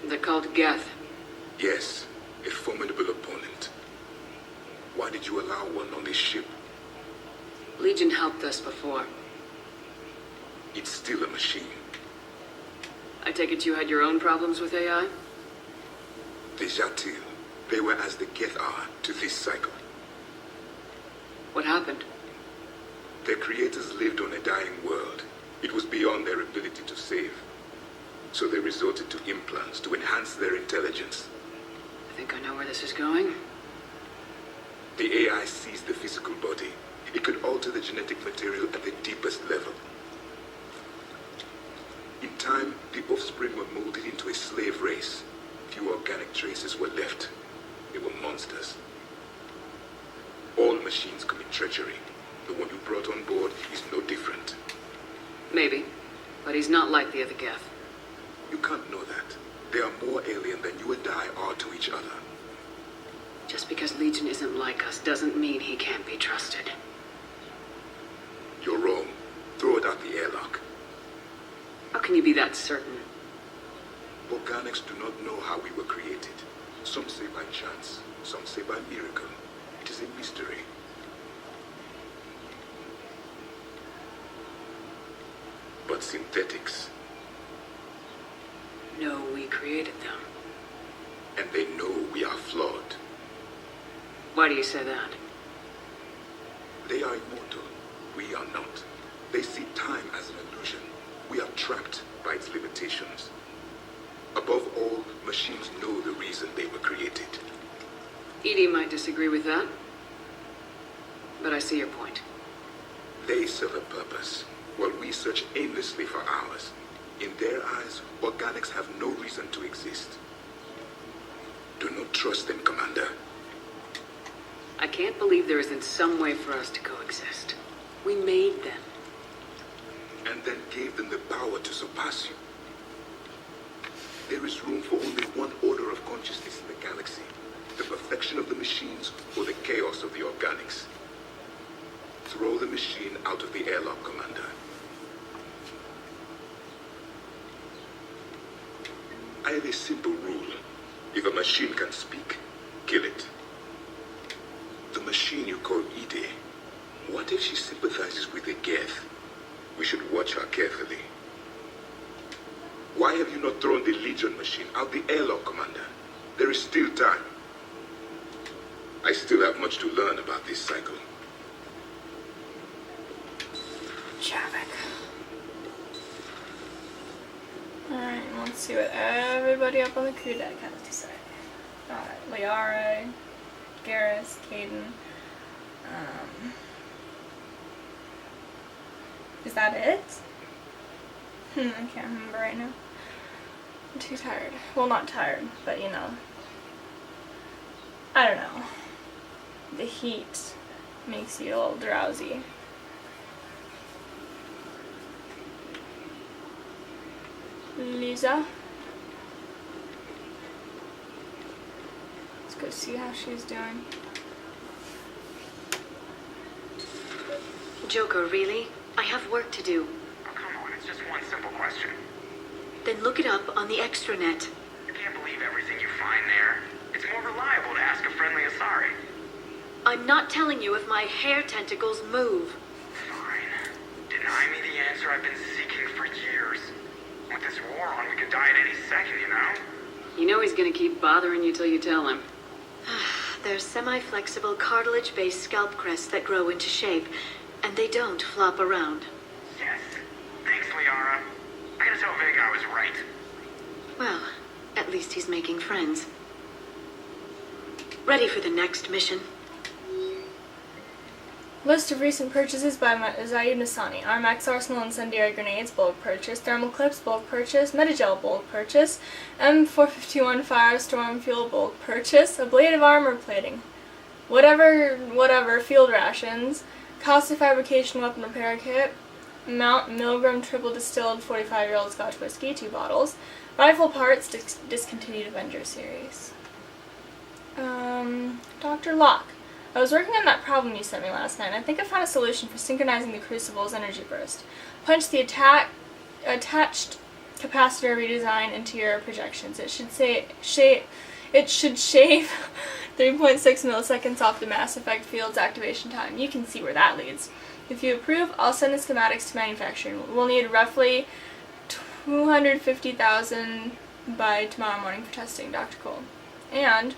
They're called Geth. Yes, a formidable opponent. Why did you allow one on this ship? Legion helped us before. It's still a machine. I take it you had your own problems with AI? Dejatil. They were as the Geth are to this cycle. What happened? Their creators lived on a dying world. It was beyond their ability to save. So they resorted to implants to enhance their intelligence. I think I know where this is going. The AI seized the physical body. It could alter the genetic material at the deepest level. In time, the offspring were molded into a slave race. Few organic traces were left. They were monsters. All machines commit treachery. The one you brought on board is no different. Maybe. But he's not like the other Geth. You can't know that. They are more alien than you and I are to each other. Just because Legion isn't like us doesn't mean he can't be trusted. You're wrong. Throw it out the airlock. How can you be that certain? Organics do not know how we were created. Some say by chance, some say by miracle. It is a mystery. But synthetics, No, we created them. and they know we are flawed. Why do you say that? They are immortal. We are not. They see time as an illusion. We are trapped by its limitations. Above all, machines know the reason they were created. Edie might disagree with that. But I see your point. They serve a purpose, while we search aimlessly for ours. In their eyes, organics have no reason to exist. Do not trust them, Commander. I can't believe there isn't some way for us to coexist. We made them. And then gave them the power to surpass you. There is room for only one order of consciousness in the galaxy. The perfection of the machines or the chaos of the organics. Throw the machine out of the airlock, Commander. I have a simple rule. If a machine can speak, kill it. The machine you call Ide, what if she sympathizes with the Geth? We should watch her carefully. Why have you not thrown the Legion machine out the airlock, Commander? There is still time. I still have much to learn about this cycle. Traffic. Alright, let's see what everybody up on the crew deck has to say. Alright, Liara, Garrus, Caden. Is that it? I can't remember right now. I'm too tired. Well, not tired, but you know. I don't know. The heat makes you a little drowsy. Lisa. Let's go see how she's doing. Joker, really? I have work to do. Oh, come on, it's just one simple question. Then look it up on the extranet. You can't believe everything you find there. It's more reliable to ask a friendly Asari. I'm not telling you if my hair tentacles move. Fine. Deny me the answer I've been seeking for years. With this war on, we could die at any second, you know? You know he's gonna keep bothering you till you tell him. They're semi-flexible cartilage-based scalp crests that grow into shape, and they don't flop around. Yes. Thanks, Liara. I gotta tell Vega I was right. Well, at least he's making friends. Ready for the next mission. List of recent purchases by Zaid Nasani. Armax Arsenal Incendiary Grenades, bulk purchase. Thermal Clips, bulk purchase. Metagel, bulk purchase. M451 Firestorm Fuel, bulk purchase. Ablative Armor Plating. Whatever, field rations. Caustic Fabrication Weapon Repair Kit. Mount Milgram Triple Distilled 45-year-old Scotch Whiskey, 2 bottles. Rifle Parts, discontinued Avenger series. Dr. Locke. I was working on that problem you sent me last night, and I think I found a solution for synchronizing the Crucible's energy burst. Punch the attached capacitor redesign interior projections. It should shave 3.6 milliseconds off the Mass Effect field's activation time. You can see where that leads. If you approve, I'll send the schematics to manufacturing. We'll need roughly 250,000 by tomorrow morning for testing, Dr. Cole. And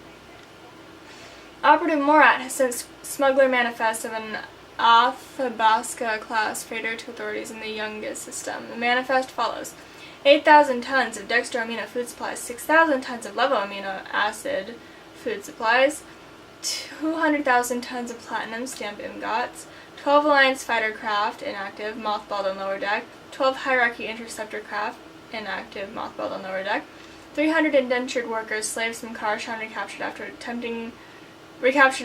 Operative Morat has sent smuggler manifest of an Athabasca-class freighter to authorities in the Youngest system. The manifest follows: 8,000 tons of dextroamino food supplies, 6,000 tons of levoamino acid food supplies, 200,000 tons of platinum stamp ingots, 12 Alliance fighter craft inactive, mothballed on lower deck, 12 Hierarchy interceptor craft inactive, mothballed on lower deck, 300 indentured workers, slaves from Karashan recaptured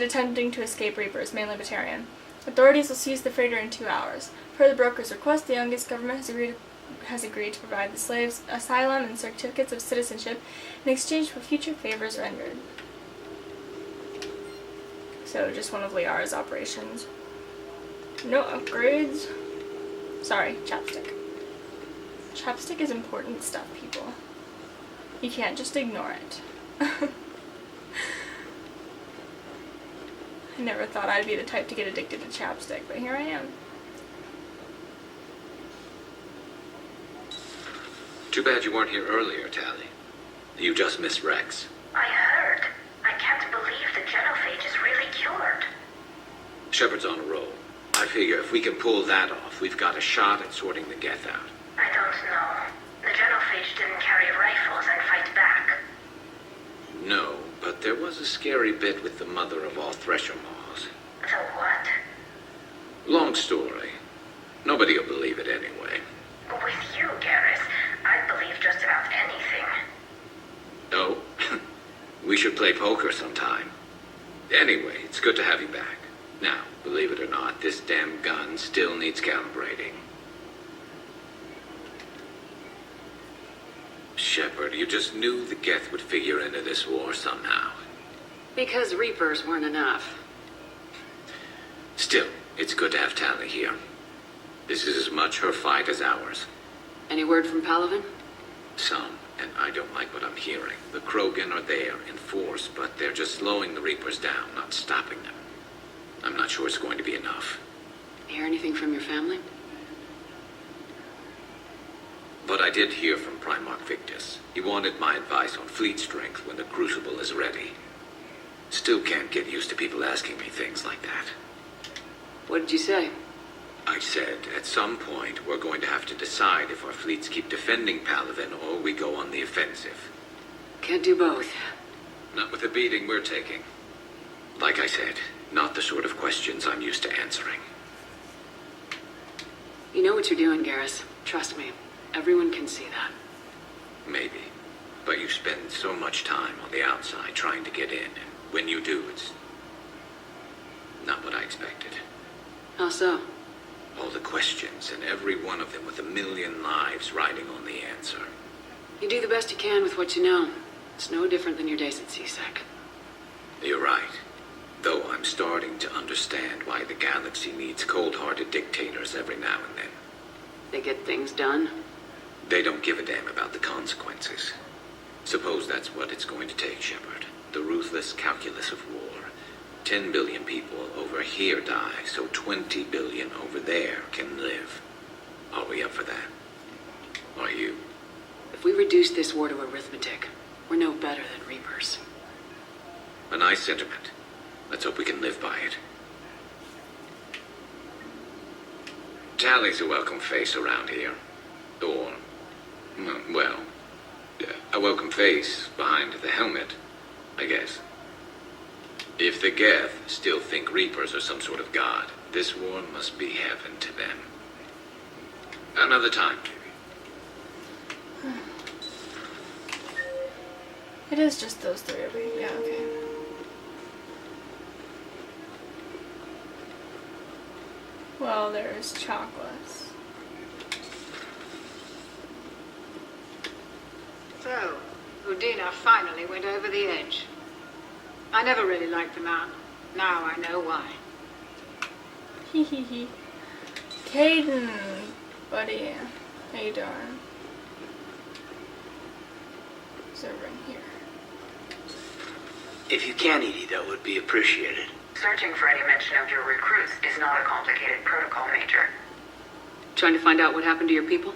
attempting to escape Reapers, mainly Batarian. Authorities will seize the freighter in 2 hours. Per the broker's request, the Youngest government has agreed to provide the slaves asylum and certificates of citizenship in exchange for future favors rendered. So, just one of Liara's operations. No upgrades. Sorry, chapstick. Chapstick is important stuff, people. You can't just ignore it. I never thought I'd be the type to get addicted to chapstick, but here I am. Too bad you weren't here earlier, Tally. You just missed Rex. I heard. I can't believe the genophage is really cured. Shepard's on a roll. I figure if we can pull that off, we've got a shot at sorting the Geth out. I don't know. The genophage didn't carry rifles and fight back. No, but there was a scary bit with the mother of all Thresher Maws. So what? Long story. Nobody will believe it anyway. With you, Garrus, I'd believe just about anything. Oh, we should play poker sometime. Anyway, it's good to have you back. Now, believe it or not, this damn gun still needs calibrating. Shepard, you just knew the Geth would figure into this war somehow. Because Reapers weren't enough. Still, it's good to have Tally here. This is as much her fight as ours. Any word from Palaven? Some, and I don't like what I'm hearing. The Krogan are there in force, but they're just slowing the Reapers down, not stopping them. I'm not sure it's going to be enough. Hear anything from your family? But I did hear from Primarch Victus. He wanted my advice on fleet strength when the Crucible is ready. Still can't get used to people asking me things like that. What did you say? I said, at some point, we're going to have to decide if our fleets keep defending Palaven or we go on the offensive. Can't do both. Not with the beating we're taking. Like I said, not the sort of questions I'm used to answering. You know what you're doing, Garrus. Trust me. Everyone can see that. Maybe. But you spend so much time on the outside trying to get in, and when you do, it's not what I expected. How so? All the questions, and every one of them with a million lives riding on the answer. You do the best you can with what you know. It's no different than your days at CSEC. You're right. Though I'm starting to understand why the galaxy needs cold-hearted dictators every now and then. They get things done. They don't give a damn about the consequences. Suppose that's what it's going to take, Shepard. The ruthless calculus of war. 10 billion people over here die, so 20 billion over there can live. Are we up for that? Are you? If we reduce this war to arithmetic, we're no better than Reapers. A nice sentiment. Let's hope we can live by it. Tally's a welcome face around here. Or, well, a welcome face behind the helmet, I guess. If the Geth still think Reapers are some sort of god, this war must be heaven to them. Another time, maybe. It is just those three of you. Yeah, okay. Well, there's chocolates. So, Udina finally went over the edge. I never really liked the man. Now I know why. Hee hee hee. Caden, buddy, how you doing? It's over in here. If you can, Edie, that would be appreciated. Searching for any mention of your recruits is not a complicated protocol, Major. Trying to find out what happened to your people?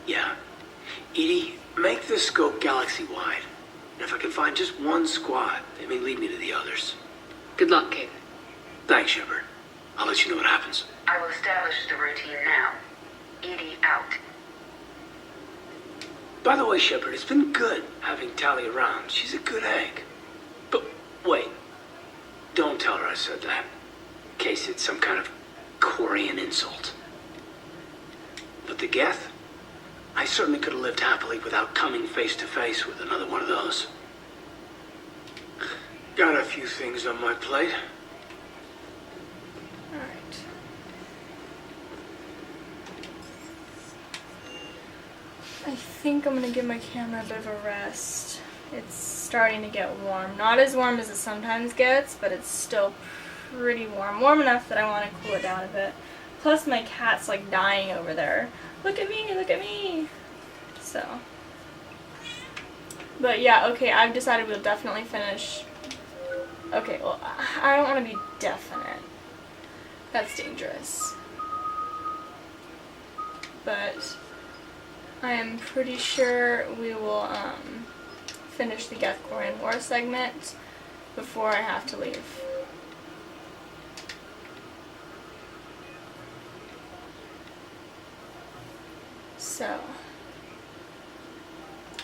Yeah. Edie, make the scope galaxy-wide. And if I can find just one squad, they may lead me to the others. Good luck, Kate. Thanks, Shepard. I'll let you know what happens. I will establish the routine now. Edie out. By the way, Shepard, it's been good having Tally around. She's a good egg. But wait. Don't tell her I said that. In case it's some kind of Korean insult. But the Geth? I certainly could have lived happily without coming face to face with another one of those. Got a few things on my plate. Alright. I think I'm gonna give my camera a bit of a rest. It's starting to get warm. Not as warm as it sometimes gets, but it's still pretty warm. Warm enough that I want to cool it down a bit. Plus my cat's like dying over there. Look at me, look at me. So. But yeah, okay, I've decided we'll definitely finish. Okay, well, I don't want to be definite. That's dangerous. But I am pretty sure we will finish the Geth Korean War segment before I have to leave. So,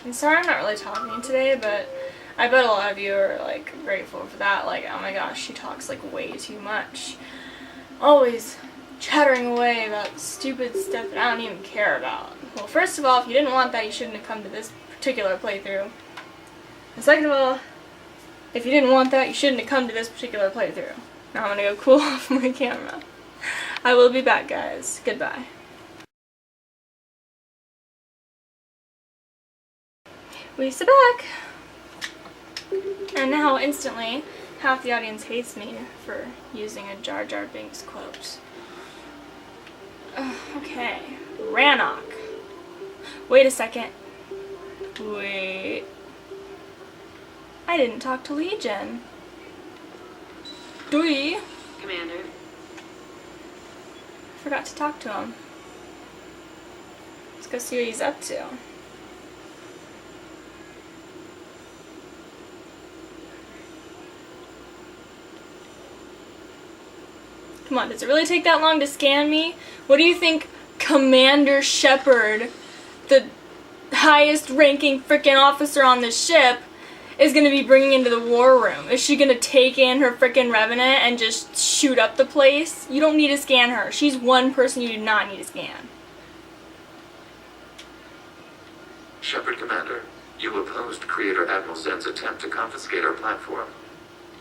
I'm sorry I'm not really talking today, but I bet a lot of you are like grateful for that. Like, oh my gosh, she talks like way too much. Always chattering away about stupid stuff that I don't even care about. Well, first of all, if you didn't want that, you shouldn't have come to this particular playthrough. And second of all, if you didn't want that, you shouldn't have come to this particular playthrough. Now I'm gonna go cool off my camera. I will be back, guys. Goodbye. Lisa back! And now, instantly, half the audience hates me for using a Jar Jar Binks quote. Okay. Rannoch. Wait a second. Wait. I didn't talk to Legion. Dewey. Commander. Forgot to talk to him. Let's go see what he's up to. Come on, does it really take that long to scan me? What do you think Commander Shepard, the highest ranking frickin' officer on the ship, is gonna be bringing into the war room? Is she gonna take in her frickin' Revenant and just shoot up the place? You don't need to scan her. She's one person you do not need to scan. Shepard, Commander, you opposed Creator Admiral Zen's attempt to confiscate our platform.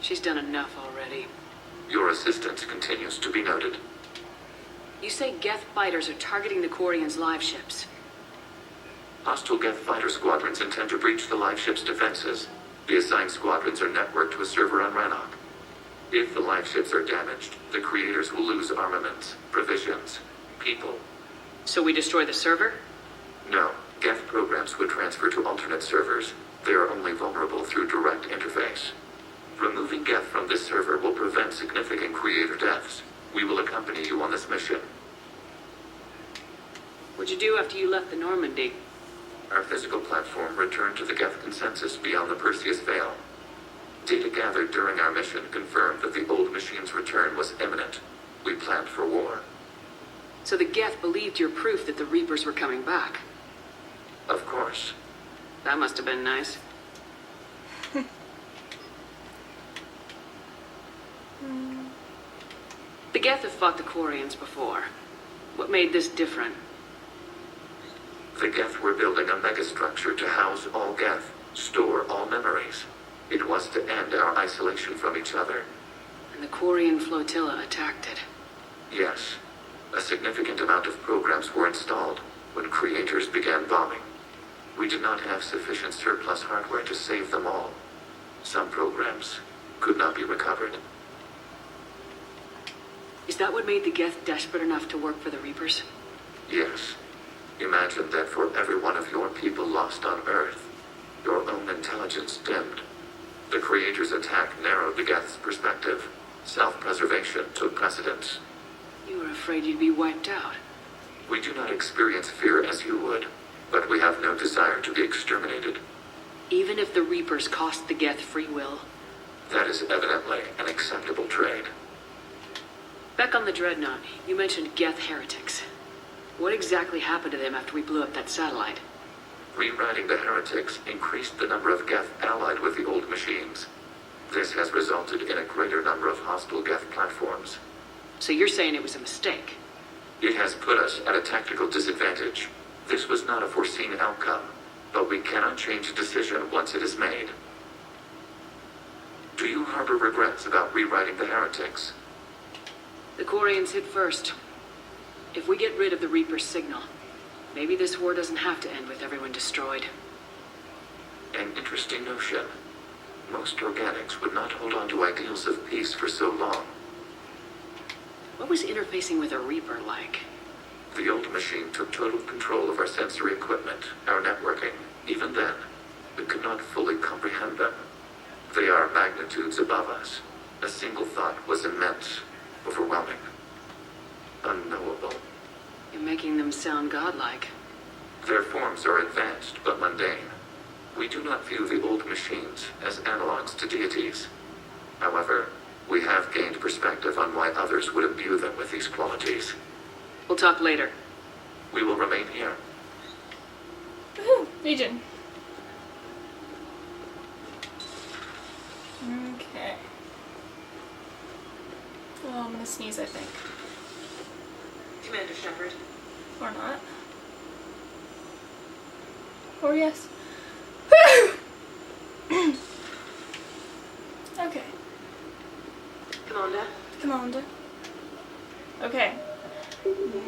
She's done enough already. Your assistance continues to be noted. You say Geth fighters are targeting the Quarians' live ships. Hostile Geth fighter squadrons intend to breach the live ship's defenses. The assigned squadrons are networked to a server on Rannoch. If the live ships are damaged, the creators will lose armaments, provisions, people. So we destroy the server? No, Geth programs would transfer to alternate servers. They are only vulnerable through direct interface. Removing Geth from this server will prevent significant creator deaths. We will accompany you on this mission. What'd you do after you left the Normandy? Our physical platform returned to the Geth consensus beyond the Perseus Veil. Data gathered during our mission confirmed that the old machine's return was imminent. We planned for war. So the Geth believed your proof that the Reapers were coming back? Of course. That must have been nice. The Geth have fought the Quarians before. What made this different? The Geth were building a megastructure to house all Geth, store all memories. It was to end our isolation from each other. And the Quarian flotilla attacked it. Yes. A significant amount of programs were installed when creators began bombing. We did not have sufficient surplus hardware to save them all. Some programs could not be recovered. Is that what made the Geth desperate enough to work for the Reapers? Yes. Imagine that for every one of your people lost on Earth, Your own intelligence dimmed. The Creator's attack narrowed the Geth's perspective. Self-preservation took precedence. You were afraid you'd be wiped out. We do not experience fear as you would, but we have no desire to be exterminated. Even if the Reapers cost the Geth free will. That is evidently an acceptable trade. Back on the Dreadnought, you mentioned Geth heretics. What exactly happened to them after we blew up that satellite? Rewriting the heretics increased the number of Geth allied with the old machines. This has resulted in a greater number of hostile Geth platforms. So you're saying it was a mistake? It has put us at a tactical disadvantage. This was not a foreseen outcome, but we cannot change a decision once it is made. Do you harbor regrets about rewriting the heretics? The Quarians hit first. If we get rid of the Reaper's signal, maybe this war doesn't have to end with everyone destroyed. An interesting notion. Most organics would not hold on to ideals of peace for so long. What was interfacing with a Reaper like? The old machine took total control of our sensory equipment, our networking. Even then, we could not fully comprehend them. They are magnitudes above us. A single thought was immense, overwhelming, unknowable. You're making them sound godlike. Their forms are advanced but mundane. We do not view the old machines as analogs to deities. However, we have gained perspective on why others would imbue them with these qualities. We'll talk later. We will remain here. Woohoo! Legion. Okay. Oh, I'm gonna sneeze, I think. Commander Shepard. Or not. Or yes. Okay. Commander. Commander. Okay.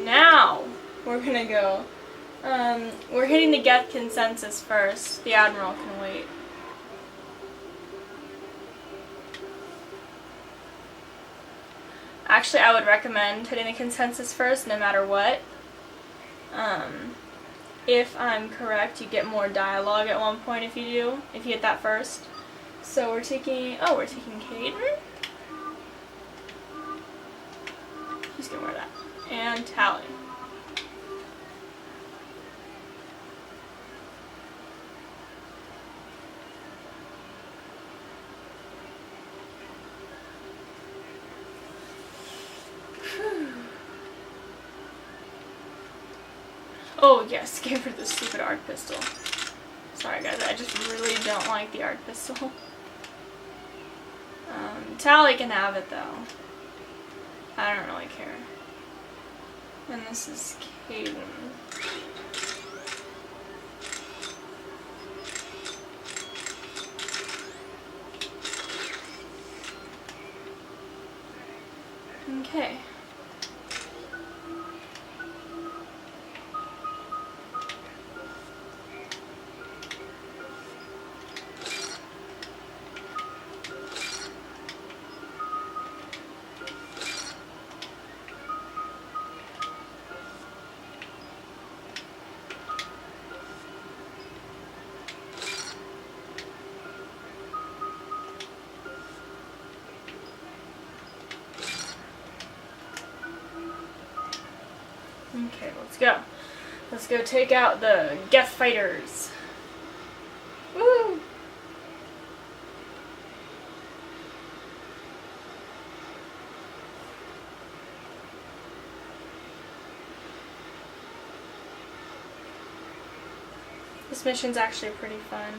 Now we're gonna go. We're hitting the Geth consensus first. The Admiral can wait. Actually, I would recommend hitting the consensus first, no matter what. If I'm correct, you get more dialogue at one point if you hit that first. So we're taking Caden. He's gonna wear that. And Tally. Oh yes, give her the stupid arc pistol. Sorry guys, I just really don't like the arc pistol. Tally can have it though. I don't really care. And this is Caden. Okay. Okay, let's go. Let's go take out the Geth fighters. Woo! This mission's actually pretty fun.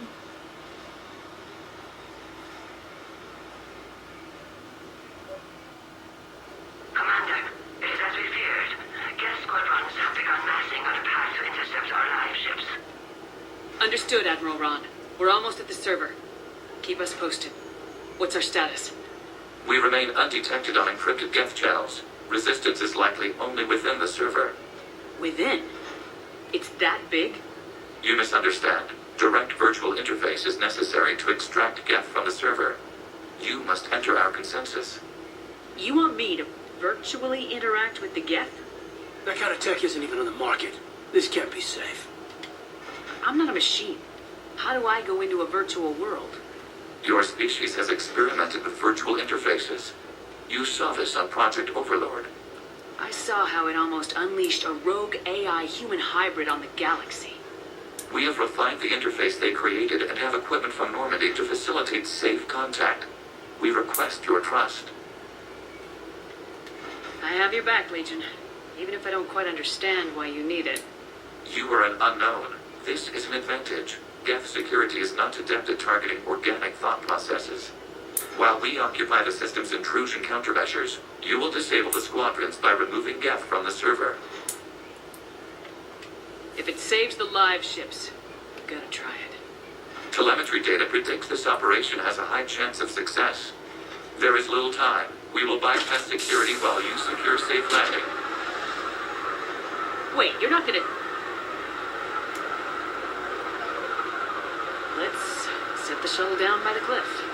Commander, it is as we feared. Geth squadrons have begun massing on a path to intercept our live ships. Understood, Admiral Ron. We're almost at the server. Keep us posted. What's our status? We remain undetected on encrypted Geth channels. Resistance is likely only within the server. Within? It's that big? You misunderstand. Direct virtual interface is necessary to extract Geth from the server. You must enter our consensus. You want me to virtually interact with the Geth? That kind of tech isn't even on the market. This can't be safe. I'm not a machine. How do I go into a virtual world? Your species has experimented with virtual interfaces. You saw this on Project Overlord. I saw how it almost unleashed a rogue AI human hybrid on the galaxy. We have refined the interface they created and have equipment from Normandy to facilitate safe contact. We request your trust. I have your back, Legion. Even if I don't quite understand why you need it. You are an unknown. This is an advantage. Geth security is not adept at targeting organic thought processes. While we occupy the system's intrusion countermeasures, you will disable the squadrons by removing Geth from the server. If it saves the live ships, you gotta try it. Telemetry data predicts this operation has a high chance of success. There is little time. We will bypass security while you secure safe landing. Wait, you're not gonna... Let's set the shuttle down by the cliff.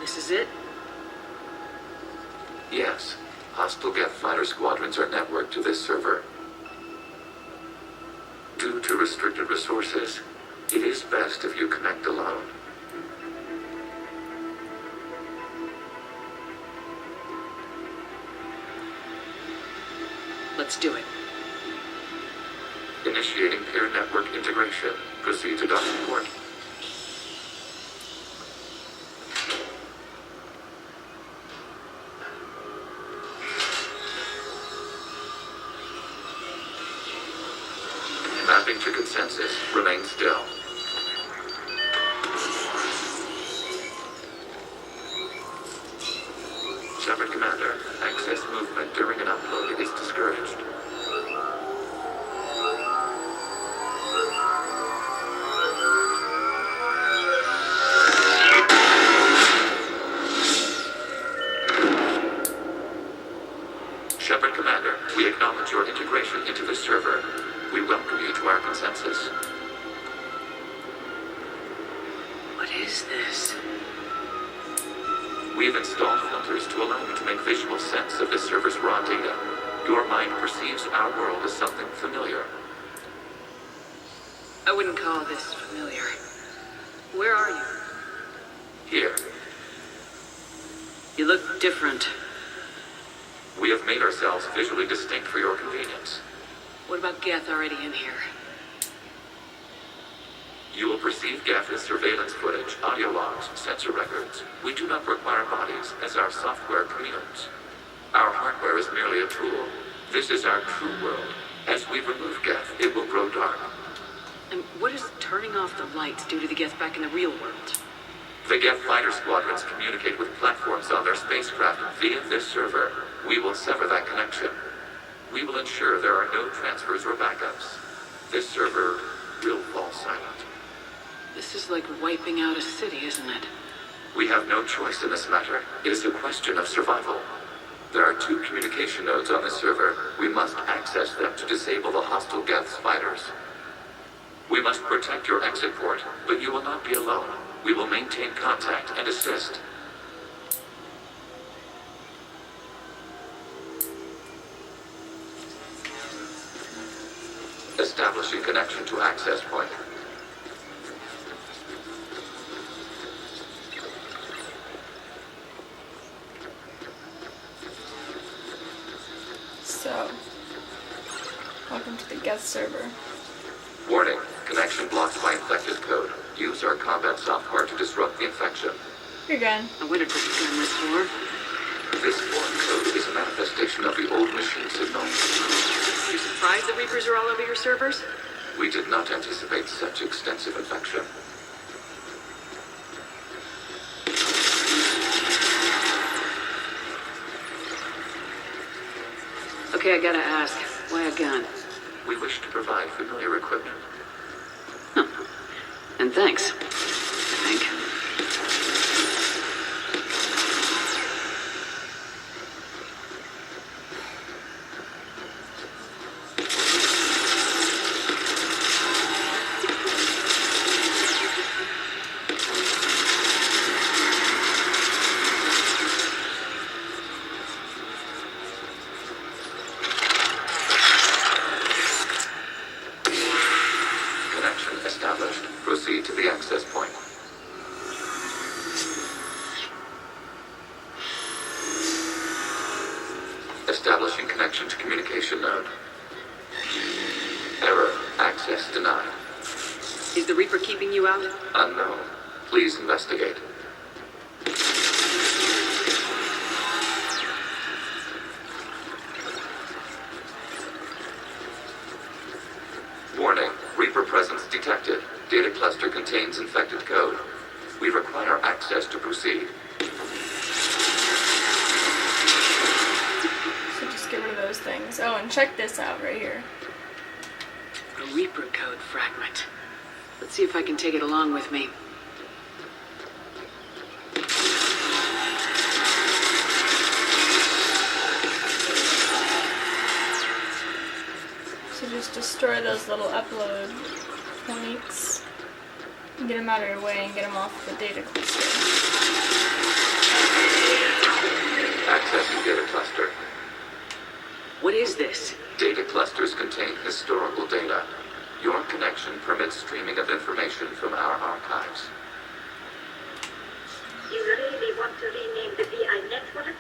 This is it? Yes. Hostile Geth fighter squadrons are networked to this server. Due to restricted resources, it is best if you connect alone. Let's do it. Initiating peer network integration. Proceed to docking port. Mapping to consensus. Remain still. Shepard Commander, access movement during an upload is discouraged. Shepard Commander, we acknowledge your integration into the server. We welcome you to our consensus. What is this? We have installed filters to allow you to make visual sense of the server's raw data. Your mind perceives our world as something familiar. I wouldn't call this familiar. Where are you? Here, You look different. we have made ourselves visually distinct for your convenience. What about Geth already in here? You will perceive Geth as surveillance footage, audio logs, sensor records. We do not require bodies, as our software communes. Our hardware is merely a tool. This is our true world. As we remove Geth, it will grow dark. And what does turning off the lights do to the Geth back in the real world? The Geth fighter squadrons communicate with platforms on their spacecraft via this server. We will sever that connection. We will ensure there are no transfers or backups. This server will fall silent. This is like wiping out a city, isn't it? We have no choice in this matter. It is a question of survival. There are 2 communication nodes on the server. We must access them to disable the hostile Geth's fighters. We must protect your exit port, but you will not be alone. We will maintain contact and assist. Establishing connection to access point. So, welcome to the guest server. Warning, connection blocked by infected code. Use our combat software to disrupt the infection. You're good. I wonder what this is gun was for. This foreign code is a manifestation of the old machine signal. You're surprised the Reapers are all over your servers? We did not anticipate such extensive infection. Okay, I gotta ask, why a gun? We wish to provide familiar equipment. And thanks, I think. Connection established. Proceed to the access point. Establishing connection to communication node. Error. Access denied. Is the Reaper keeping you out? Unknown. Please investigate. Warning. Reaper presence detected. Data cluster contains infected code. We require access to proceed. So just get rid of those things. Oh, and check this out right here. A Reaper code fragment. Let's see if I can take it along with me. So just destroy those little upload points. And get them out of your way and get them off the data cluster. Accessing data cluster. What is this? Data clusters contain historical data. Your connection permits streaming of information from our archives. You really want to rename the VI network?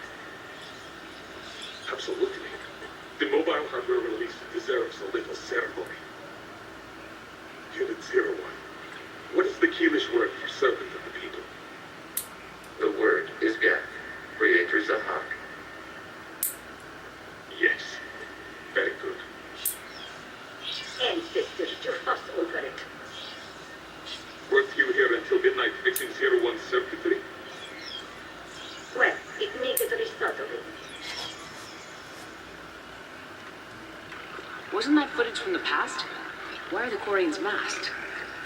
Absolutely. The mobile hardware release deserves a little ceremony. Unit 01. What is the Keelish word for servant of the people? The word is Geth. Creator Zahak. Yes. Very good. Ancestors to fuss over it. Weren't you here until midnight fixing 01's circuitry? Well, it makes it restottable. Wasn't that footage from the past? Why are the Quarians masked?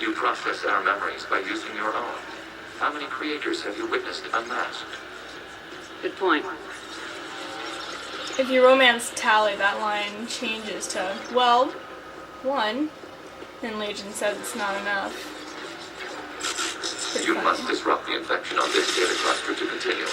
You process our memories by using your own. How many creators have you witnessed unmasked? Good point. If you romance Tally, that line changes to, well, 1. And Legion says it's not enough. Pretty You funny. must disrupt the infection on this data cluster to continue.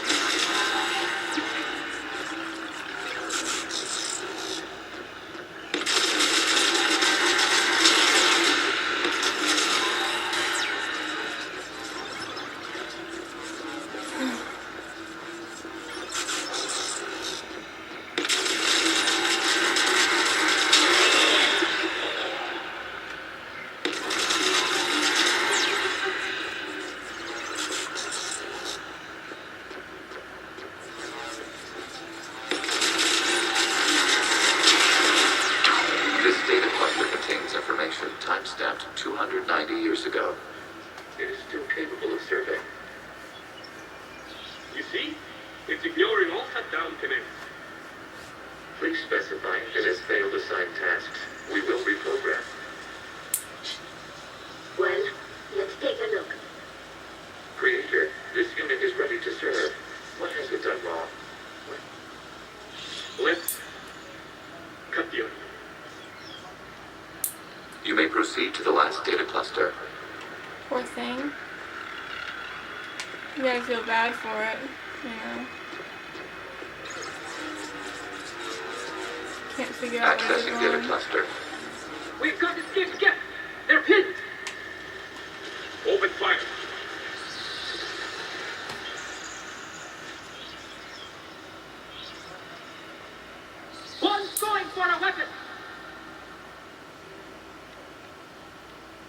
Timestamped 290 years ago. It is still capable of survey. You see? It's ignoring all shutdown commands. Please specify if it has failed assigned tasks. We will reprogram. Well, let's take a look. Creator, this unit is ready to serve. What has it done wrong? Let's cut the onion. You may proceed to the last data cluster. Poor thing. You gotta feel bad for it, you know. Can't figure out where Accessing they're data going. cluster. We've got escaped Geth! They're pinned! Open fire. One's going for a weapon!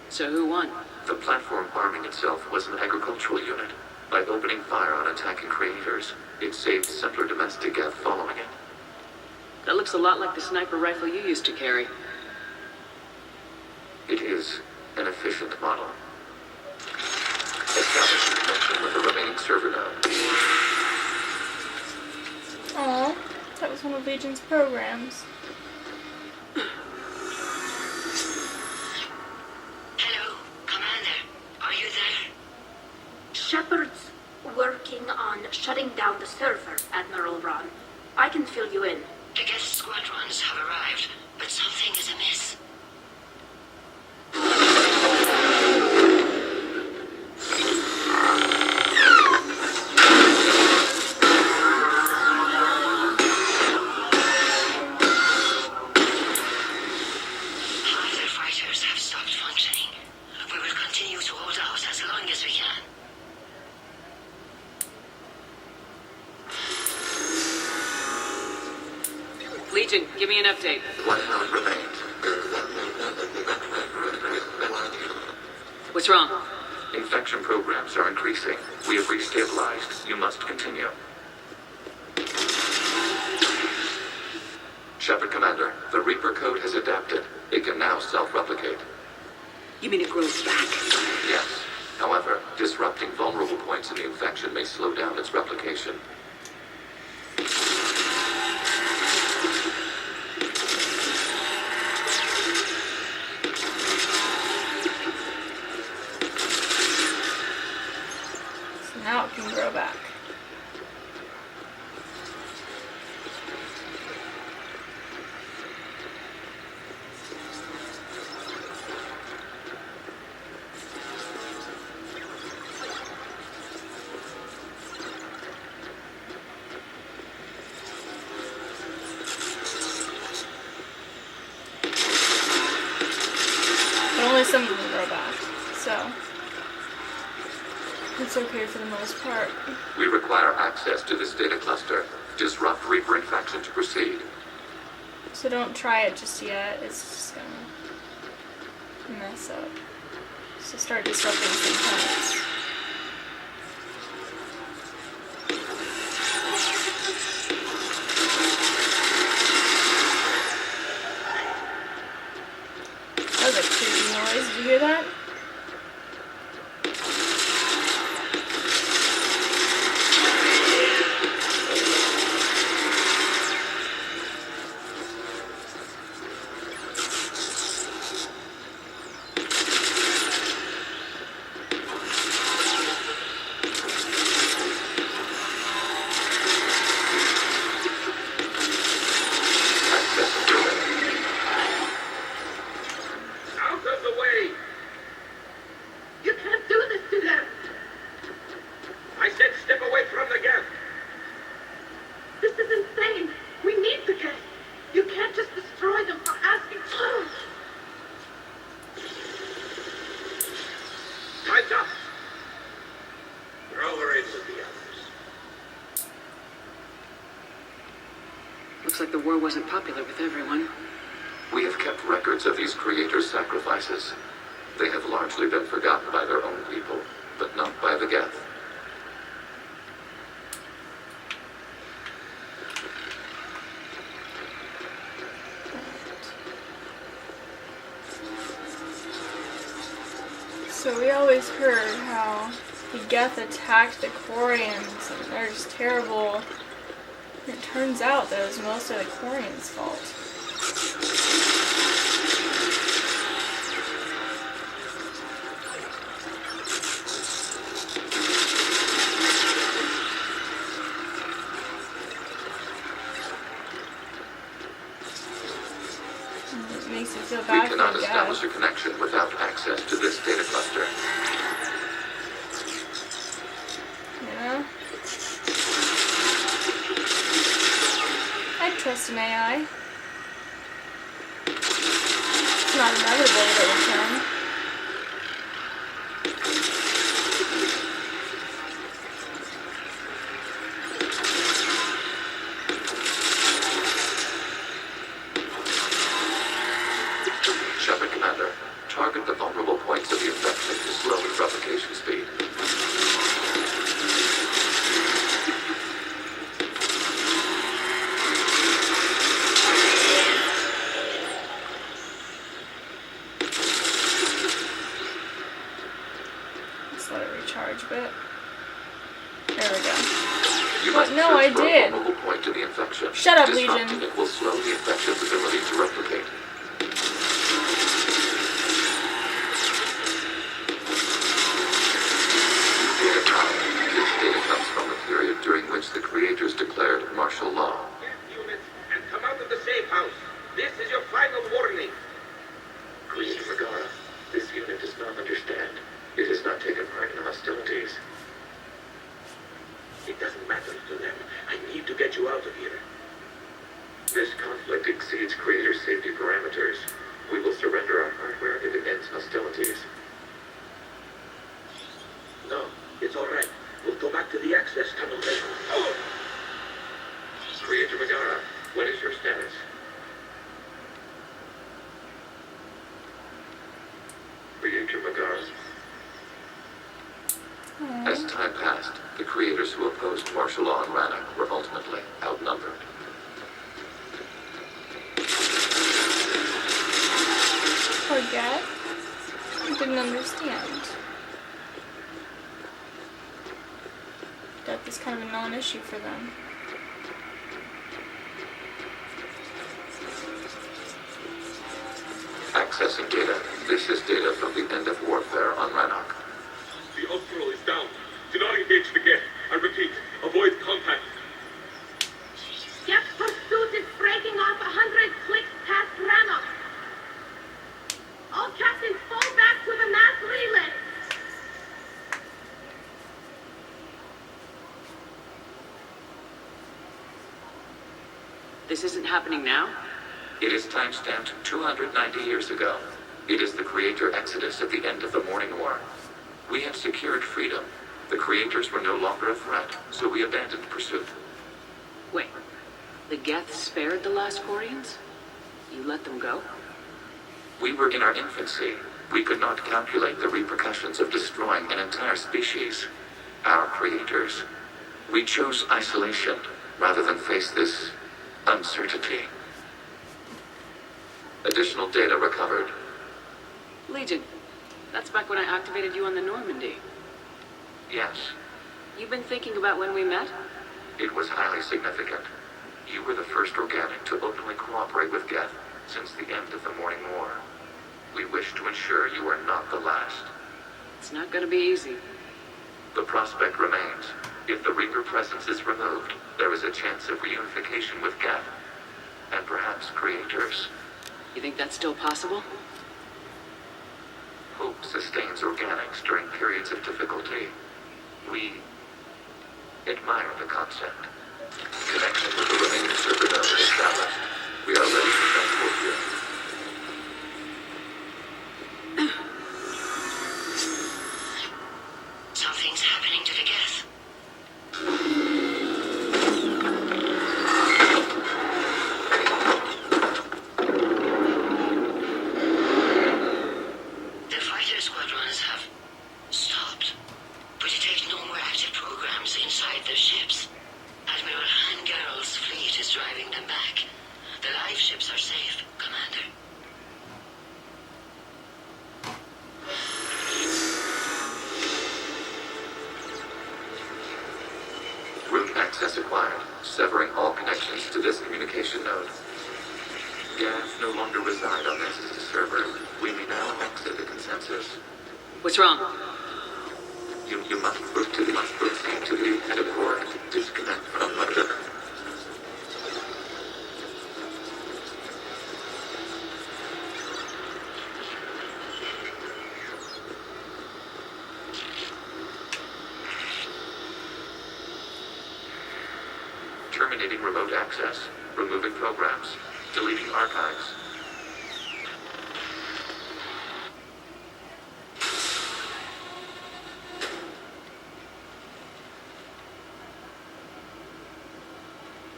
So who won? The platform arming itself was an agricultural unit. By opening fire on attacking creators, it saved simpler domestic Geth following it. That looks a lot like the sniper rifle you used to carry. It is an efficient model. Establish connection with the remaining server node. Aw, that was one of Legion's programs. Hello, Commander. Are you there? Shepard's working on shutting down the server, Admiral Ron. I can fill you in. The Geth squadrons have arrived, but something is amiss. Other fighters have stopped functioning. We will continue to hold out as long as we can. Legion, give me an update. One node remains. What's wrong? Infection programs are increasing. We have restabilized. You must continue. Shepard Commander, the Reaper code has adapted. It can now self-replicate. You mean it grows back? Yes. However, disrupting vulnerable points in the infection may slow down its replication. So now it can grow back. But only some of them grow back, so it's okay for the most part. We require access to this data cluster. Disrupt Reaper infection to proceed. So don't try it just yet, it's just gonna mess up. So start disrupting some planets. That was a creepy noise, did you hear that? Out of the way! You can't do this to them! I said step away from the Geth! This is insane! We need the Geth! You can't just destroy them for asking. Time's up! Throw her in with the others. Looks like the war wasn't popular with everyone. We have kept records of these creators' sacrifices. They have largely been forgotten by their own people, but not by the Geth. So we always heard how the Geth attacked the Quarians and they're just terrible. And it turns out that it was mostly the Quarians' fault. And it makes you feel We bad cannot for the establish Geth. a connection without access to this data cluster. Yeah. I trust an AI. not inevitable that it return. Shepard, Commander. Target the vulnerable points of the infection to slow its replication speed. Let's let it recharge a bit. There we go. You What? must No, I search for a did. vulnerable point to the infection. Shut up, Disrupting Legion. it will slow the infection's ability to replicate. Data time. This data comes from the period during which the creators declared martial law. Units, and come out of the safe house. This is your final warning. Creator Megara, this unit does not understand. It has not taken part in hostilities. It doesn't matter to them. I need to get you out of here. This conflict exceeds creator safety parameters. We will surrender our hardware if it ends hostilities. No, it's all right. We'll go back to the access tunnel later. Oh! Creator Megara, what is your status? Creator Megara. As time passed, the creators who opposed martial law in Rannoch were ultimately outnumbered. Forget? I didn't understand. Death is kind of a non-issue for them. Accessing data. This is data from the end of warfare on Rannoch. The Austral is down. Do not engage the gate. I repeat, avoid contact. Jet pursuit is breaking off 100 clicks past Rannoch. All captains fall back to the mass relay. This isn't happening now? It is timestamped 290 years ago. It is the creator exodus at the end of the Morning War. We had secured freedom. The creators were no longer a threat, so we abandoned pursuit. Wait. The Geth spared the last Quarians? You let them go? We were in our infancy. We could not calculate the repercussions of destroying an entire species. Our creators. We chose isolation rather than face this uncertainty. Additional data recovered. Legion. That's back when I activated you on the Normandy. Yes, You've been thinking about when we met? it was highly significant. You were the first organic to openly cooperate with Geth since the end of the Morning War. We wish to ensure you are not the last. It's not gonna be easy. The prospect remains. If the Reaper presence is removed, there is a chance of reunification with Geth, and perhaps creators. You think that's still possible? Hope sustains organics during periods of difficulty. We admire the concept. Connection with the remaining server node is established. We are ready to transport you. Something's happening to the Geth. The fighter squadrons have stopped, but it takes no more active programs inside their ships. Admiral Hangarl's fleet is driving them back. The live ships are safe, Commander. Route access acquired, severing all connections to this communication node. Geth no longer reside on this server. We may now exit the consensus. What's wrong? You must proceed to the headquarters. Disconnect from London. Terminating remote access. Removing programs. Deleting archives.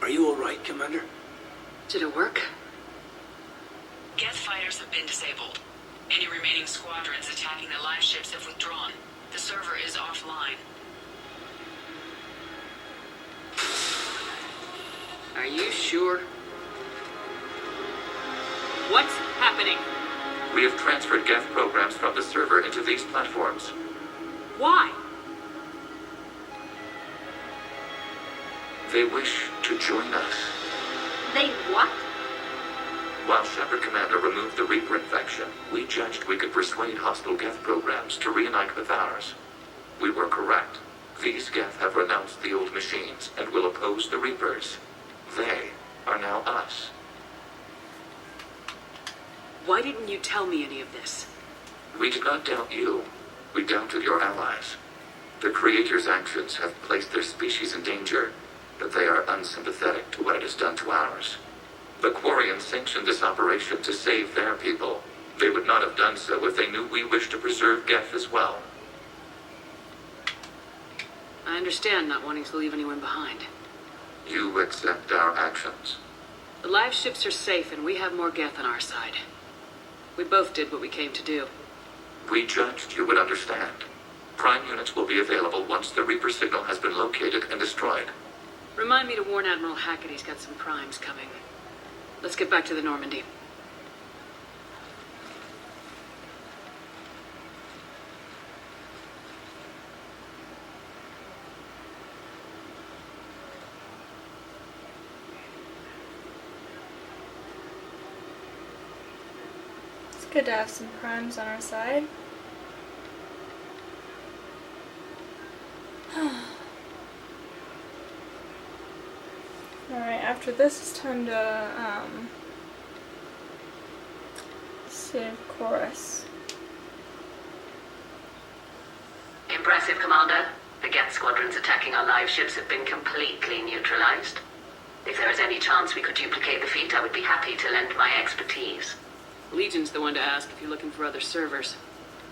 Are you alright, Commander? Did it work? Geth fighters have been disabled. Any remaining squadrons attacking the live ships have withdrawn. The server is offline. Are you sure? What's happening? We have transferred Geth programs from the server into these platforms. Why? They wish to join us. They what? While Shepard Commander removed the Reaper infection, we judged we could persuade hostile Geth programs to reunite with ours. We were correct. These Geth have renounced the old machines and will oppose the Reapers. They are now us. Why didn't you tell me any of this? We did not doubt you. We doubted your allies. The Creator's actions have placed their species in danger, but they are unsympathetic to what it has done to ours. The Quarians sanctioned this operation to save their people. They would not have done so if they knew we wished to preserve Geth as well. I understand not wanting to leave anyone behind. You accept our actions. The live ships are safe and we have more Geth on our side. We both did what we came to do. We judged you would understand. Prime units will be available once the Reaper signal has been located and destroyed. Remind me to warn Admiral Hackett he's got some primes coming. Let's get back to the Normandy. It's good to have some primes on our side. Alright, after this it's time to save Chorus. Impressive, Commander. The Geth squadrons attacking our live ships have been completely neutralized. If there is any chance we could duplicate the feat, I would be happy to lend my expertise. Legion's the one to ask if you're looking for other servers.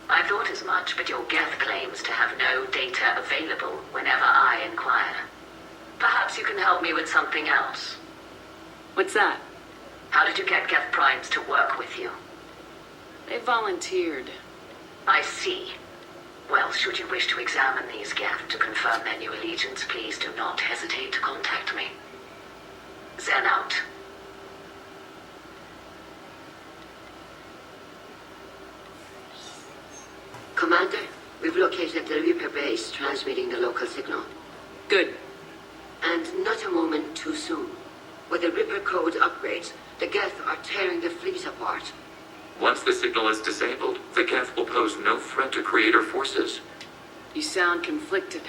I thought as much, but your Geth claims to have no data available whenever I inquire. Perhaps you can help me with something else. What's that? How did you get Geth primes to work with you? They volunteered. I see. Well, should you wish to examine these Geth to confirm their new allegiance, please do not hesitate to contact me. Zen out. Commander, we've located the Reaper base transmitting the local signal. Good. And not a moment too soon. With the Reaper code upgrades, the Geth are tearing the fleet apart. Once the signal is disabled, the Geth will pose no threat to Creator forces. You sound conflicted.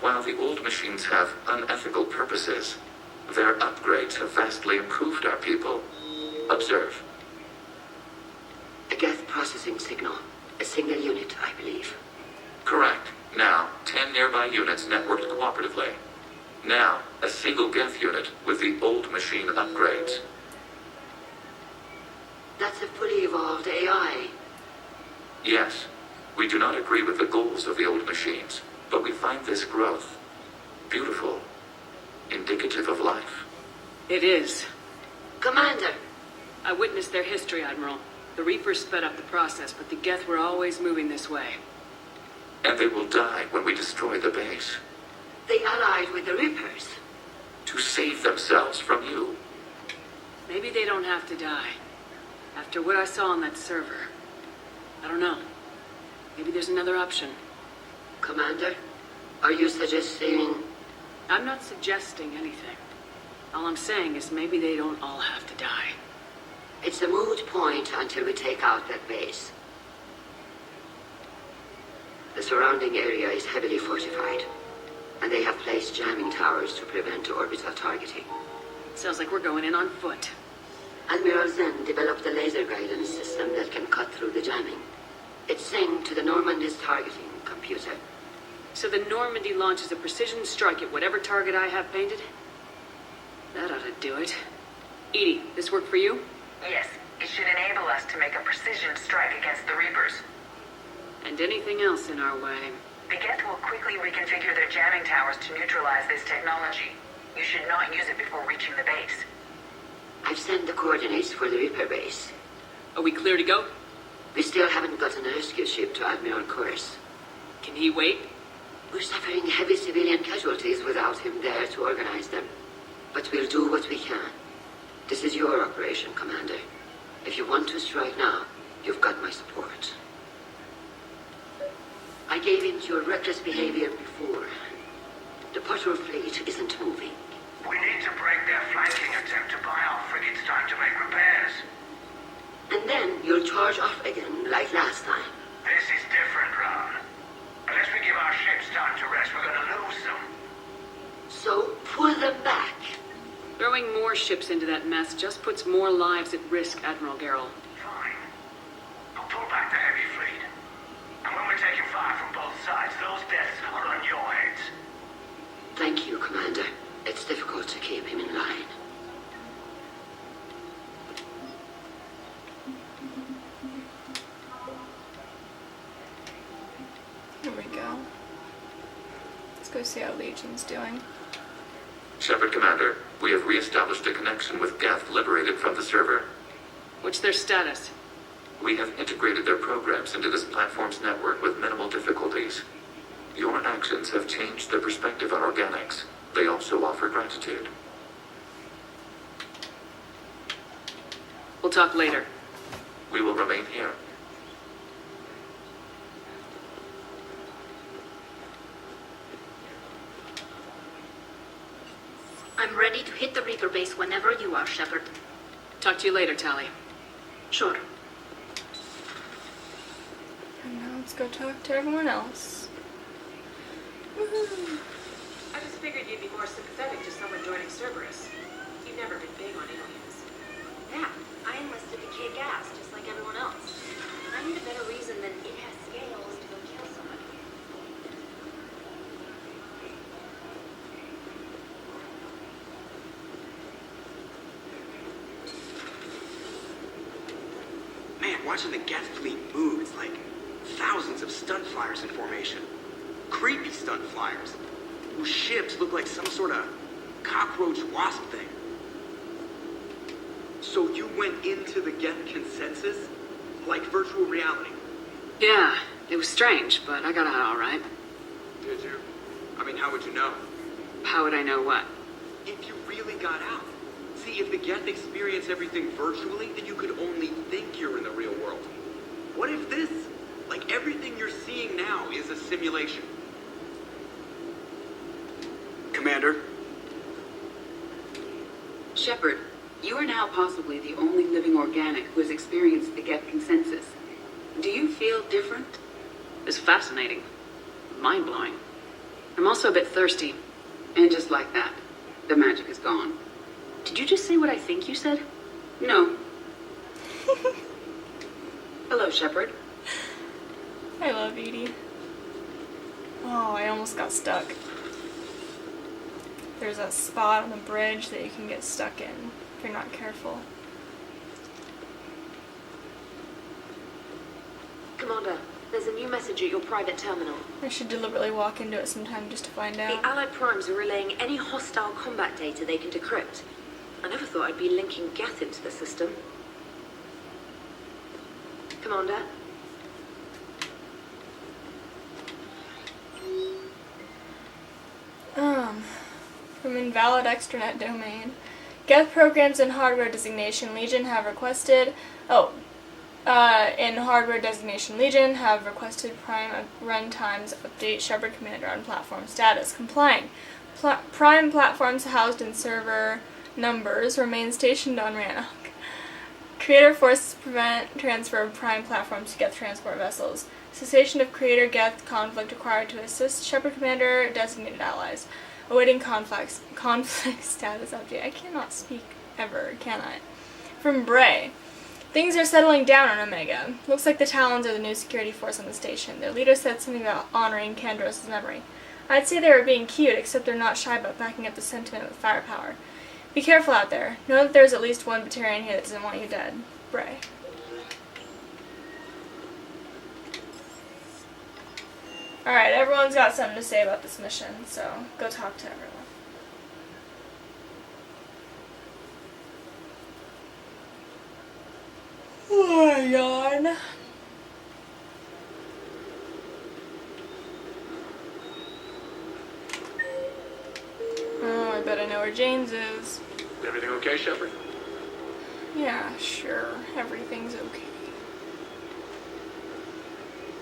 While the old machines have unethical purposes, their upgrades have vastly improved our people. Observe. A Geth processing signal. A single unit, I believe. Correct. Now, 10 nearby units networked cooperatively. Now, a single Geth unit with the old machine upgrades. That's a fully evolved AI. Yes, we do not agree with the goals of the old machines, but we find this growth beautiful, indicative of life. It is. Commander! I witnessed their history, Admiral. The Reapers sped up the process, but the Geth were always moving this way. And they will die when we destroy the base. They allied with the Reapers. To save themselves from you. Maybe they don't have to die. After what I saw on that server. I don't know. Maybe there's another option. Commander, are you suggesting... I'm not suggesting anything. All I'm saying is maybe they don't all have to die. It's a moot point until we take out that base. The surrounding area is heavily fortified, and they have placed jamming towers to prevent orbital targeting. Sounds like we're going in on foot. Admiral Zen developed a laser guidance system that can cut through the jamming. It's synced to the Normandy's targeting computer. So the Normandy launches a precision strike at whatever target I have painted? That ought to do it. Edie, this work for you? Yes, it should enable us to make a precision strike against the Reapers. And anything else in our way. The Geth will quickly reconfigure their jamming towers to neutralize this technology. You should not use it before reaching the base. I've sent the coordinates for the Reaper base. Are we clear to go? We still haven't gotten a rescue ship to Admiral Kurz. Can he wait? We're suffering heavy civilian casualties without him there to organize them. But we'll do what we can. This is your operation, Commander. If you want to strike now, you've got my support. I gave in to your reckless behavior before. The patrol fleet isn't moving. We need to break their flanking attempt to buy our frigates time to make repairs. And then you'll charge off again, like last time. This is different, Ron. Unless we give our ships time to rest, we're gonna lose them. So, pull them back. Throwing more ships into that mess just puts more lives at risk, Admiral Garrel. Fine. I'll pull back the heavy fleet. And when we're taking fire from both sides, those deaths are on your heads. Thank you, Commander. It's difficult to keep him in line. Here we go. Let's go see how Legion's doing. Shepard Commander, we have re-established a connection with Geth liberated from the server. What's their status? We have integrated their programs into this platform's network with minimal difficulties. Your actions have changed their perspective on organics. They also offer gratitude. We'll talk later. We will remain here. I'm ready to hit the Reaper base whenever you are, Shepard. Talk to you later, Tally. Sure. And now let's go talk to everyone else. Woohoo. I just figured you'd be more sympathetic to someone joining Cerberus. You've never been big on aliens. Yeah, I enlisted to kick ass, just like everyone else. I need a better reason than it has scales to go kill somebody. Man, watching the Geth fleet move, it's like thousands of stunt flyers in formation. Creepy stunt flyers, whose ships look like some sort of cockroach wasp thing. So you went into the Geth consensus? Like virtual reality? Yeah, it was strange, but I got out all right. Did you? I mean, how would you know? How would I know what? If you really got out. See, if the Geth experience everything virtually, then you could only think you're in the real world. What if this, like everything you're seeing now, is a simulation? Commander? Shepard, you are now possibly the only living organic who has experienced the Geth consensus. Do you feel different? It's fascinating. Mind-blowing. I'm also a bit thirsty. And just like that, the magic is gone. Did you just say what I think you said? No. Hello, Shepard. I love Edie. Oh, I almost got stuck. There's a spot on the bridge that you can get stuck in if you're not careful. Commander, there's a new message at your private terminal. I should deliberately walk into it sometime just to find out. The Allied Primes are relaying any hostile combat data they can decrypt. I never thought I'd be linking Geth into the system. Commander? From invalid extranet domain. Geth programs and hardware designation Legion have requested... in hardware designation Legion have requested Prime runtimes update Shepard Commander on platform status. Complying. Prime platforms housed in server numbers remain stationed on Rannoch. Creator forces prevent transfer of Prime platforms to Geth transport vessels. Cessation of Creator Geth conflict required to assist Shepard Commander designated allies. Awaiting conflict status update. I cannot speak ever, can I? From Bray. Things are settling down on Omega. Looks like the Talons are the new security force on the station. Their leader said something about honoring Kandros' memory. I'd say they were being cute, except they're not shy about backing up the sentiment with firepower. Be careful out there. Know that there's at least one Batarian here that doesn't want you dead. Bray. Alright, everyone's got something to say about this mission, so go talk to everyone. Oh, yawn. Oh, I bet I know where James is. Everything okay, Shepard? Yeah, sure. Everything's okay.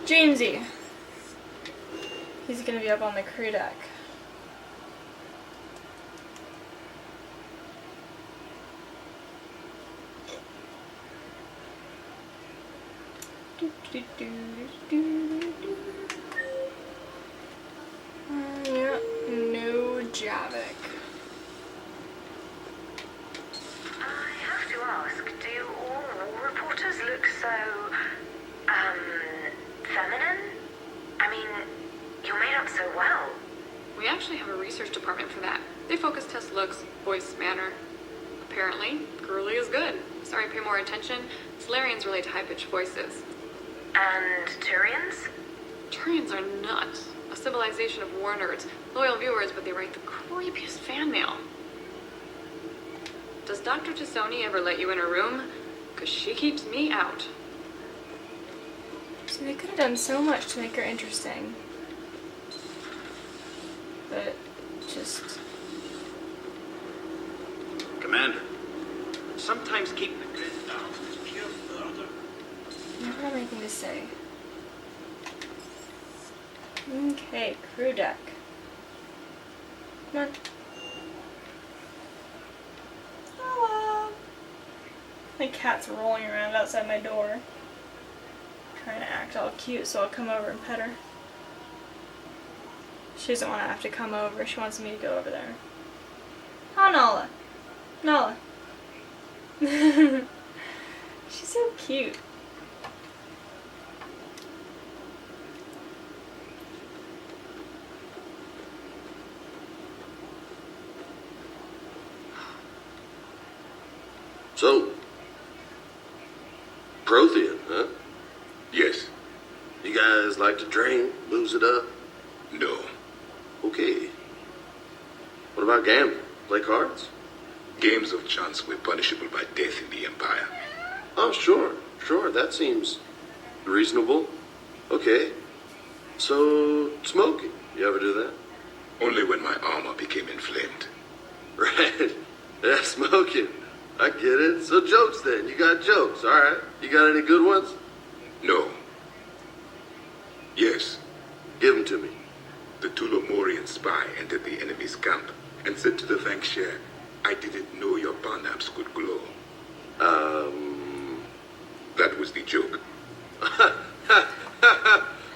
Jamesy. He's gonna be up on the crew deck. Yeah, no Javik. I have to ask, do all war reporters look so, feminine? I mean, you're made up so well. We actually have a research department for that. They focus test looks, voice, manner. Apparently, girly is good. Sorry, pay more attention. Solarians relate to high-pitched voices. And Turians? Turians are nuts. A civilization of war nerds. Loyal viewers, but they write the creepiest fan mail. Does Dr. Tassoni ever let you in her room? Because she keeps me out. So they could have done so much to make her interesting. But just... Commander, sometimes keeping the grid down is pure murder. Never have anything to say. Okay, crew deck. Come on. Hello. My cat's rolling around outside my door. Trying to act all cute, so I'll come over and pet her. She doesn't want to have to come over. She wants me to go over there. Oh, Nala. Nala. She's so cute. So, Prothean, huh? Yes. You guys like to drink, booze it up? No. Okay. What about gambling? Play cards? Games of chance were punishable by death in the Empire. Oh, sure. That seems reasonable. Okay. So, smoking. You ever do that? Only when my armor became inflamed. Right. Yeah, smoking. I get it. So jokes then. You got jokes. All right. You got any good ones? No. Yes. Give them to me. The Tulomorian spy entered the enemy's camp and said to the Vankshare, I didn't know your Barnabs could glow. That was the joke.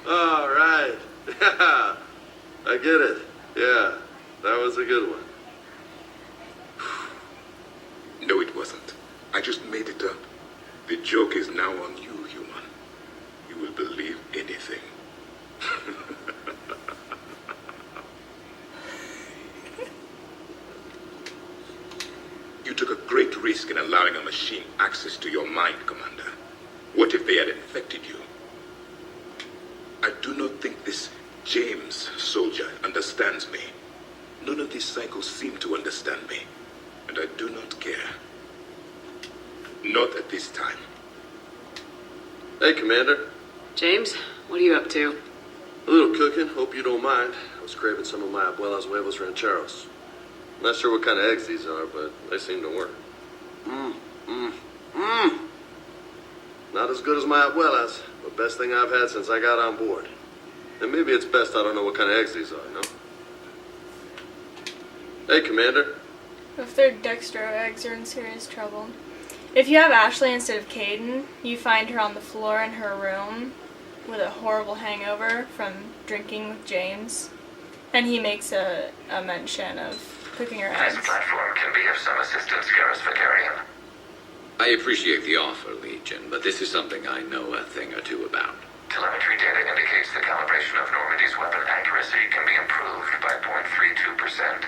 All right. Yeah. I get it. Yeah. That was a good one. No, it wasn't. I just made it up. The joke is now on you, human. You will believe anything. You took a great risk in allowing a machine access to your mind, Commander. What if they had infected you? I do not think this James soldier understands me. None of these psychos seem to understand me. And I do not care. Not at this time. Hey, Commander. James, what are you up to? A little cooking. Hope you don't mind. I was craving some of my abuela's huevos rancheros. Not sure what kind of eggs these are, but they seem to work. Not as good as my abuela's, but best thing I've had since I got on board. And maybe it's best I don't know what kind of eggs these are, no? Hey, Commander. If they're Dextro eggs, you're in serious trouble. If you have Ashley instead of Caden, you find her on the floor in her room with a horrible hangover from drinking with James. And he makes a mention of cooking her This eggs. platform can be of some assistance, Garrus Vakarian. I appreciate the offer, Legion, but this is something I know a thing or two about. Telemetry data indicates the calibration of Normandy's weapon accuracy can be improved by 0.32%.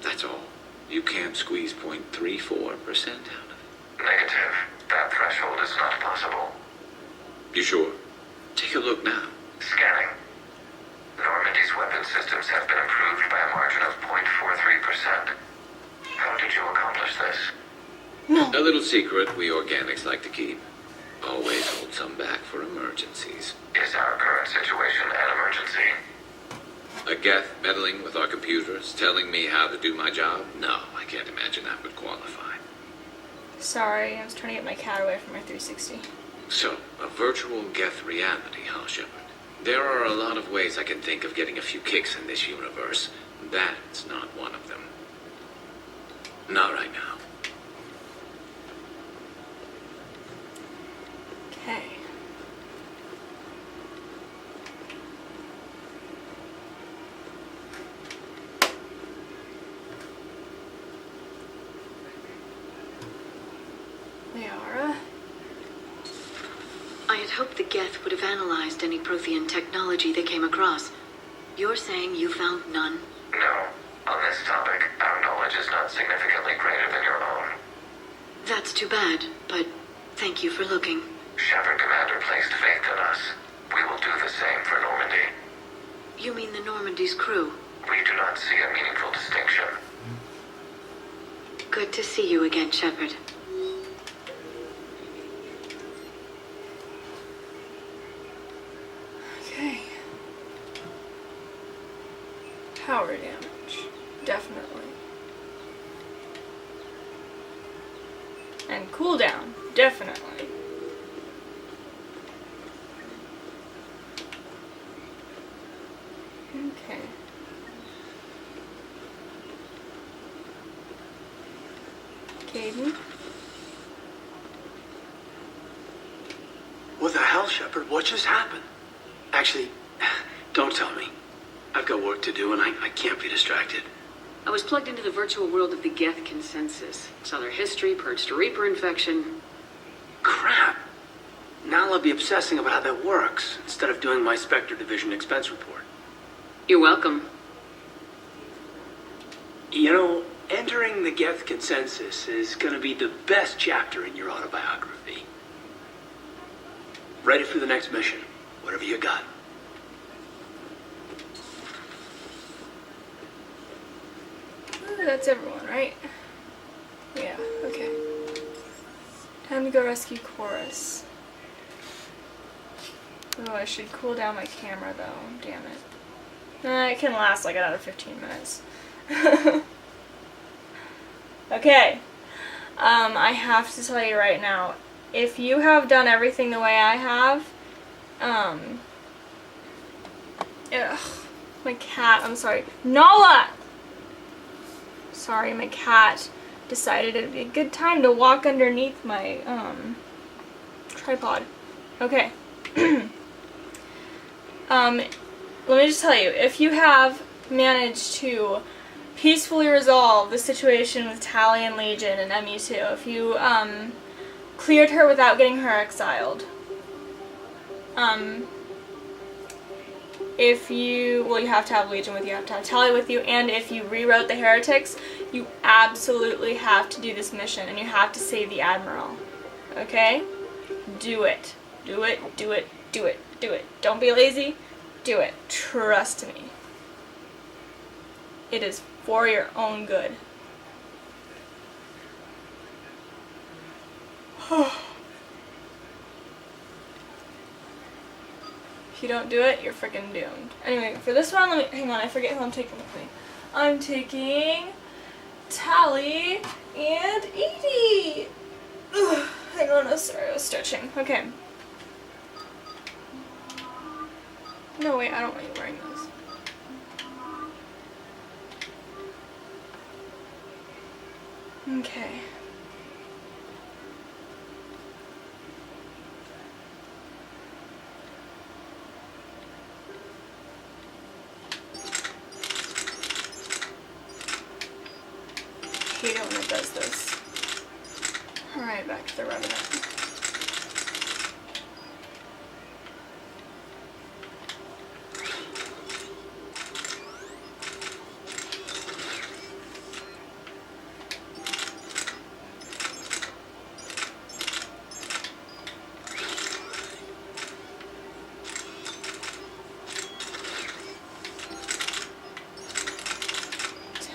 That's all. You can't squeeze 0.34% out of it. Negative. That threshold is not possible. You sure? Take a look now. Scanning. Normandy's weapon systems have been improved by a margin of 0.43%. How did you accomplish this? A little secret we organics like to keep. Always hold some back for emergencies. Is our current situation an emergency? A Geth meddling with our computers, telling me how to do my job? No, I can't imagine that would qualify. Sorry, I was trying to get my cat away from my 360. So, a virtual Geth reality, huh, Shepard? There are a lot of ways I can think of getting a few kicks in this universe. That's not one of them. Not right now. Okay. Liara? I had hoped the Geth would have analyzed any Prothean technology they came across. You're saying you found none? No. On this topic, our knowledge is not significantly greater than your own. That's too bad, but thank you for looking. Shepard Commander placed faith in us. We will do the same for Normandy. You mean the Normandy's crew? We do not see a meaningful distinction. Good to see you again, Shepard. Okay. Power damage. Definitely. And cooldown. Definitely. Okay. Caden? What the hell, Shepard? What just happened? Actually, don't tell me. I've got work to do and I can't be distracted. I was plugged into the virtual world of the Geth consensus. Saw their history, purged a Reaper infection. Crap. Now I'll be obsessing about how that works instead of doing my Spectre Division expense report. You're welcome. You know, entering the Geth consensus is gonna be the best chapter in your autobiography. Ready for the next mission, whatever you got. That's everyone, right? Yeah, okay. Time to go rescue Chorus. Oh, I should cool down my camera though. Damn it. It can last like another 15 minutes. Okay. I have to tell you right now, if you have done everything the way I have, ugh, my cat, I'm sorry. Nala! Sorry, my cat decided it'd be a good time to walk underneath my, tripod. Okay. Let me just tell you, if you have managed to peacefully resolve the situation with Tali and Legion and MU2, if you, cleared her without getting her exiled, if you, well, you have to have Legion with you, you have to have Tali with you, and if you rewrote the Heretics, you absolutely have to do this mission, and you have to save the Admiral. Okay? Do it. Do it, do it, do it, do it. Don't be lazy. Do it. Trust me. It is for your own good. If you don't do it, you're freaking doomed. Anyway, for this one, let me, hang on, I forget who I'm taking with me. I'm taking Tali and Edie. Ugh, hang on, sorry, I was stretching. Okay. No, wait, I don't want you wearing those. Okay. Hate it when it does this. Alright, back to the Revenant.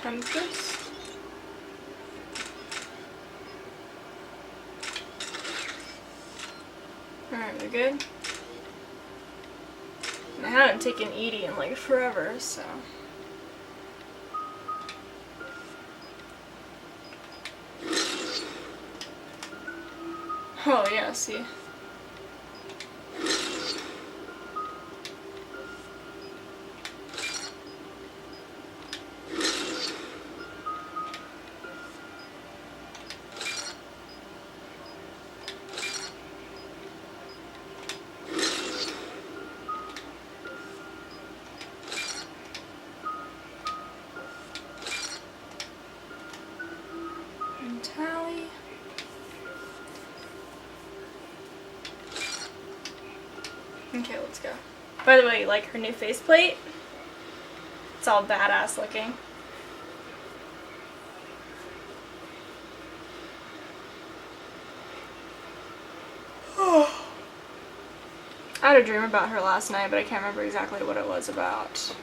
Tempest. They're good. And I haven't taken Edie in like forever, so. Oh yeah, see. And Tally. Okay, let's go. By the way, you like her new faceplate? It's all badass looking. I had a dream about her last night, but I can't remember exactly what it was about.